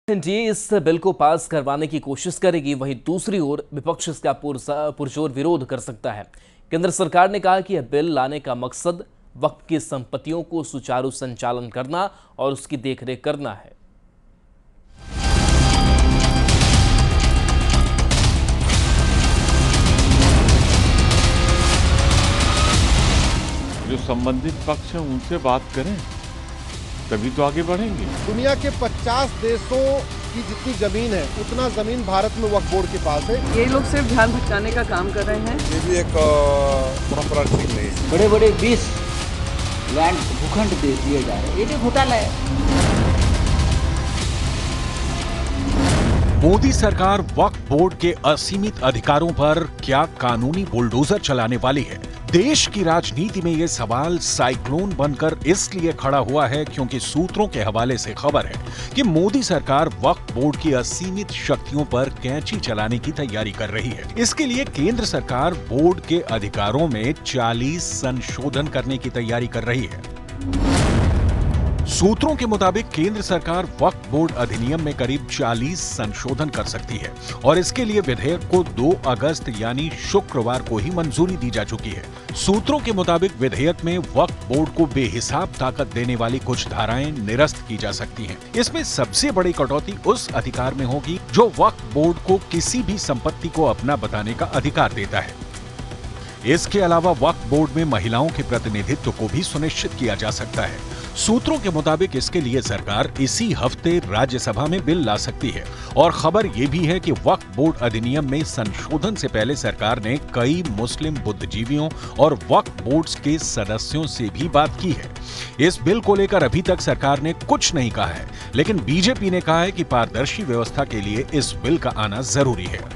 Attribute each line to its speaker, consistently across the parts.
Speaker 1: NDA इस bill को पास करवाने की कोशिश करेगी, वहीं दूसरी ओर विपक्ष इसका पुरजोर विरोध कर सकता है। केंद्र सरकार ने कहा कि यह बिल लाने का मकसद वक्फ की संपत्तियों को सुचारू संचालन करना और उसकी देखरेख करना है।
Speaker 2: जो संबंधित पक्ष हैं उनसे बात करें, तभी तो आगे बढ़ेंगे।
Speaker 3: दुनिया के 50 देशों की जितनी जमीन है उतना जमीन भारत में वक्फ बोर्ड के पास है।
Speaker 4: ये लोग सिर्फ ध्यान भटकाने का काम कर रहे हैं।
Speaker 3: ये भी एक परंपरा ठीक नहीं है।
Speaker 5: बड़े बड़े 20 लैंड भूखंड दे दिए जा रहे हैं, ये भी घोटाला है।
Speaker 6: मोदी सरकार वक्फ बोर्ड के असीमित अधिकारों पर क्या कानूनी बुलडोजर चलाने वाली है? देश की राजनीति में यह सवाल साइक्लोन बनकर इसलिए खड़ा हुआ है क्योंकि सूत्रों के हवाले से खबर है कि मोदी सरकार वक्फ बोर्ड की असीमित शक्तियों पर कैंची चलाने की तैयारी कर रही है। इसके लिए केंद्र सरकार बोर्ड के अधिकारों में 40 संशोधन करने की तैयारी कर रही है। सूत्रों के मुताबिक केंद्र सरकार वक्फ बोर्ड अधिनियम में करीब 40 संशोधन कर सकती है और इसके लिए विधेयक को 2 अगस्त यानी शुक्रवार को ही मंजूरी दी जा चुकी है। सूत्रों के मुताबिक विधेयक में वक्फ बोर्ड को बेहिसाब ताकत देने वाली कुछ धाराएं निरस्त की जा सकती हैं। इसमें सबसे बड़ी कटौती उस अधिकार में होगी जो वक्फ बोर्ड को किसी भी संपत्ति को अपना बताने का अधिकार देता है। इसके अलावा वक्फ बोर्ड में महिलाओं के प्रतिनिधित्व को भी सुनिश्चित किया जा सकता है। सूत्रों के मुताबिक इसके लिए सरकार इसी हफ्ते राज्यसभा में बिल ला सकती है और खबर यह भी है कि वक्फ बोर्ड अधिनियम में संशोधन से पहले सरकार ने कई मुस्लिम बुद्धिजीवियों और वक्फ बोर्ड के सदस्यों से भी बात की है। इस बिल को लेकर अभी तक सरकार ने कुछ नहीं कहा है, लेकिन बीजेपी ने कहा है कि पारदर्शी व्यवस्था के लिए इस बिल का आना जरूरी है।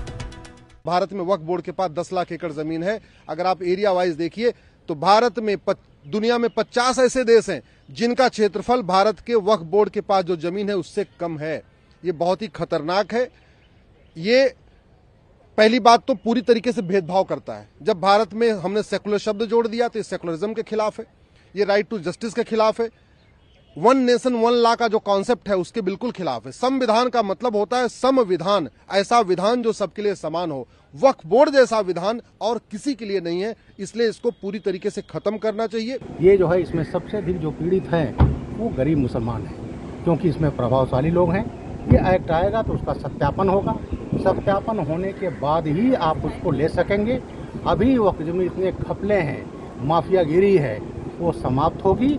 Speaker 3: भारत में वक्फ बोर्ड के पास 10 लाख एकड़ जमीन है। अगर आप एरिया वाइज देखिए तो भारत में दुनिया में 50 ऐसे देश हैं जिनका क्षेत्रफल भारत के वक्फ बोर्ड के पास जो जमीन है उससे कम है। ये बहुत ही खतरनाक है। ये पहली बात तो पूरी तरीके से भेदभाव करता है। जब भारत में हमने सेकुलर शब्द जोड़ दिया तो ये सेकुलरिज्म के खिलाफ है, ये राइट टू जस्टिस के खिलाफ है, 1 नेशन 1 लॉ का जो कॉन्सेप्ट है उसके बिल्कुल खिलाफ है। संविधान का मतलब होता है समविधान, ऐसा विधान जो सबके लिए समान हो। वक्फ बोर्ड जैसा विधान और किसी के लिए नहीं है, इसलिए इसको पूरी तरीके से खत्म करना चाहिए।
Speaker 7: ये जो है इसमें सबसे अधिक जो पीड़ित हैं वो गरीब मुसलमान हैं, क्योंकि इसमें प्रभावशाली लोग हैं। ये एक्ट आएगा तो उसका सत्यापन होगा, सत्यापन होने के बाद ही आप उसको ले सकेंगे। अभी वक्त में इतने घपले हैं, माफियागिरी है, वो समाप्त होगी।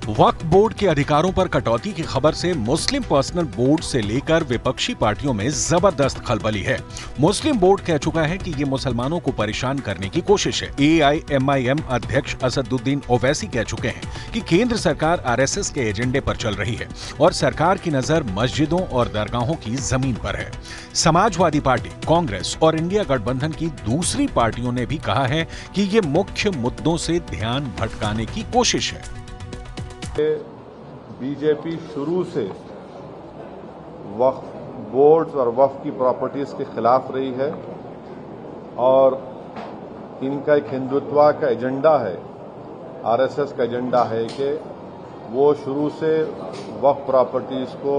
Speaker 6: वक्फ बोर्ड के अधिकारों पर कटौती की खबर से मुस्लिम पर्सनल बोर्ड से लेकर विपक्षी पार्टियों में जबरदस्त खलबली है। मुस्लिम बोर्ड कह चुका है कि ये मुसलमानों को परेशान करने की कोशिश है। AIMIM अध्यक्ष असदुद्दीन ओवैसी कह चुके हैं कि केंद्र सरकार RSS के एजेंडे पर चल रही है और सरकार की नजर मस्जिदों और दरगाहों की जमीन पर है। समाजवादी पार्टी, कांग्रेस और इंडिया गठबंधन की दूसरी पार्टियों ने भी कहा है कि ये मुख्य मुद्दों से ध्यान भटकाने की कोशिश है।
Speaker 8: बीजेपी शुरू से वक्फ बोर्ड्स और वक्फ की प्रॉपर्टीज के खिलाफ रही है और इनका एक हिंदुत्व का एजेंडा है, RSS का एजेंडा है कि वो शुरू से वक्फ प्रॉपर्टीज को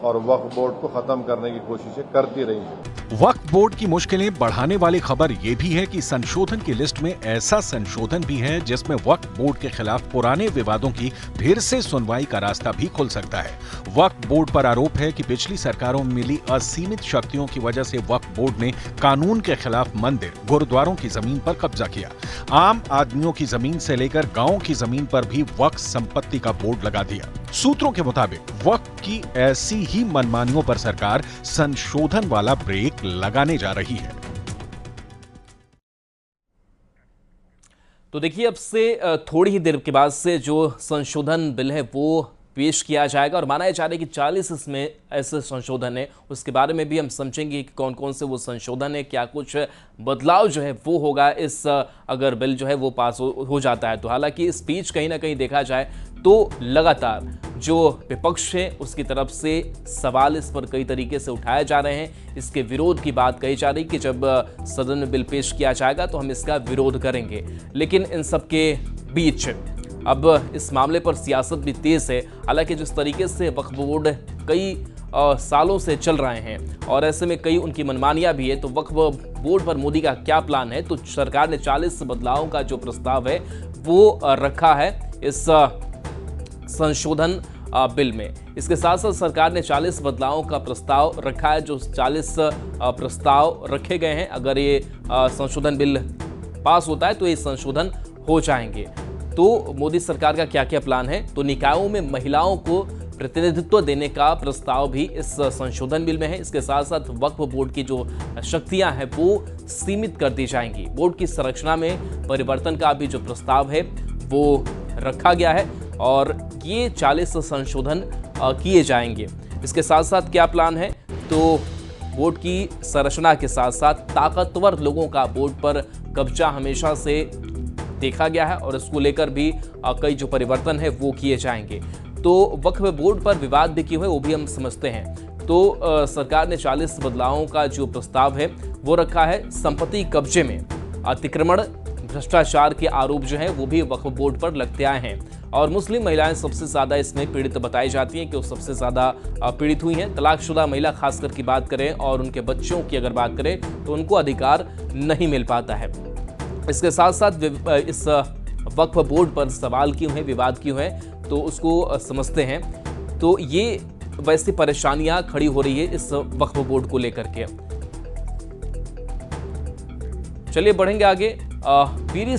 Speaker 8: और वक्फ बोर्ड को खत्म करने की कोशिशें करती रही है।
Speaker 6: वक्फ बोर्ड की मुश्किलें बढ़ाने वाली खबर यह भी है कि संशोधन की लिस्ट में ऐसा संशोधन भी है जिसमें वक्फ बोर्ड के खिलाफ पुराने विवादों की फिर से सुनवाई का रास्ता भी खुल सकता है। वक्फ बोर्ड पर आरोप है कि पिछली सरकारों में मिली असीमित शक्तियों की वजह से वक्फ बोर्ड ने कानून के खिलाफ मंदिर, गुरुद्वारों की जमीन पर कब्जा किया। आम आदमियों की जमीन से लेकर गाँव की जमीन पर भी वक्फ संपत्ति का बोर्ड लगा दिया। सूत्रों के मुताबिक वक्फ की ऐसी ही मनमानियों पर सरकार संशोधन वाला ब्रेक लगाने जा रही है।
Speaker 1: तो देखिए, अब से थोड़ी ही देर के बाद से जो संशोधन बिल है वो पेश किया जाएगा और माना जा रहा है कि 40 इसमें ऐसे संशोधन है। उसके बारे में भी हम समझेंगे कि कौन कौन से वो संशोधन है, क्या कुछ बदलाव जो है वो होगा इस अगर बिल जो है वो पास हो जाता है तो। हालांकि इस बीच कहीं ना कहीं देखा जाए तो लगातार जो विपक्ष है उसकी तरफ से सवाल इस पर कई तरीके से उठाए जा रहे हैं। इसके विरोध की बात कही जा रही कि जब सदन में बिल पेश किया जाएगा तो हम इसका विरोध करेंगे। लेकिन इन सब के बीच अब इस मामले पर सियासत भी तेज है। हालांकि जिस तरीके से वक्फ बोर्ड कई सालों से चल रहे हैं और ऐसे में कई उनकी मनमानियां भी है। तो वक्फ बोर्ड पर मोदी का क्या प्लान है? तो सरकार ने 40 बदलावों का जो प्रस्ताव है वो रखा है इस संशोधन बिल में। इसके साथ साथ सरकार ने 40 बदलावों का प्रस्ताव रखा है। जो 40 प्रस्ताव रखे गए हैं, अगर ये संशोधन बिल पास होता है तो ये संशोधन हो जाएंगे। तो मोदी सरकार का क्या क्या प्लान है? तो निकायों में महिलाओं को प्रतिनिधित्व देने का प्रस्ताव भी इस संशोधन बिल में है। इसके साथ साथ वक्फ बोर्ड की जो शक्तियां हैं वो सीमित कर दी जाएंगी। बोर्ड की संरचना में परिवर्तन का भी जो प्रस्ताव है वो रखा गया है और ये 40 संशोधन किए जाएंगे। इसके साथ साथ क्या प्लान है? तो बोर्ड की संरचना के साथ साथ ताकतवर लोगों का बोर्ड पर कब्जा हमेशा से देखा गया है और इसको लेकर भी कई जो परिवर्तन है वो किए जाएंगे। तो वक्फ बोर्ड पर विवाद भी किए हुए वो भी हम समझते हैं। तो सरकार ने 40 बदलावों का जो प्रस्ताव है वो रखा है। संपत्ति कब्जे में अतिक्रमण, भ्रष्टाचार के आरोप जो हैं वो भी वक्फ बोर्ड पर लगते आए हैं और मुस्लिम महिलाएं सबसे ज़्यादा इसमें पीड़ित बताई जाती हैं कि वो सबसे ज़्यादा पीड़ित हुई हैं। तलाकशुदा महिला खासकर की बात करें और उनके बच्चों की अगर बात करें तो उनको अधिकार नहीं मिल पाता है। इसके साथ साथ इस वक्फ बोर्ड पर सवाल क्यों है, विवाद क्यों है, तो उसको समझते हैं। तो ये वैसी परेशानियां खड़ी हो रही है इस वक्फ बोर्ड को लेकर के। चलिए बढ़ेंगे आगे। पीरी